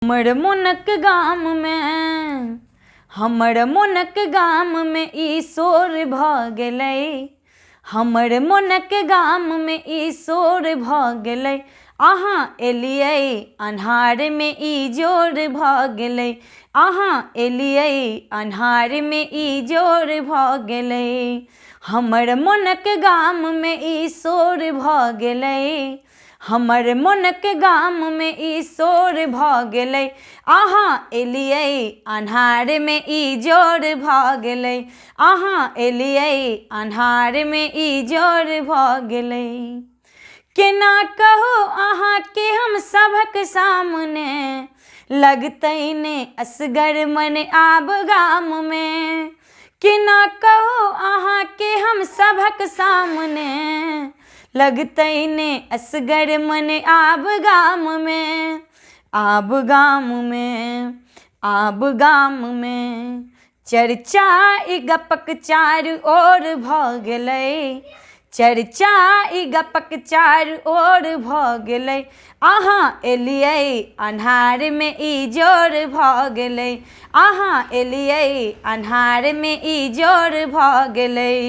हमर मोनक गाम में हमर मोनक गाम में ई शोर भऽ गेलै। हमर मोनक गाम में ई शोर भऽ गेलै। अहाँ एलियै अन्हार में ई जोर भऽ गेलै। अहाँ एलियै अन्हार में ई जोर भऽ गेलै। हमर मोनक गाम में ई शोर भऽ गेलै। हमर मोनक गाम में ई शोर भऽ गेलै। अहाँ एलियै अन्हार में ई जोर भऽ गेलै। अहाँ एलियै अन्हार में ई जोर भऽ गेलै। केना कहू अहाँके हम सभक सामने, लगतै ने असगर मन आब गाम में। केना कहू अहाँके हम सभक सामने, लगतै ने असगर मन आब गाम में। आब गाम में आब गाम में चर्चा ई गपक चारू ओर भऽ गेलै। चर्चा ई गपक चारू ओर भऽ गेलै। अहाँ एलियै अन्हार में ई जोर भऽ गेलै। अहाँ एलियै अन्हार में ई जोर भऽ गेलै।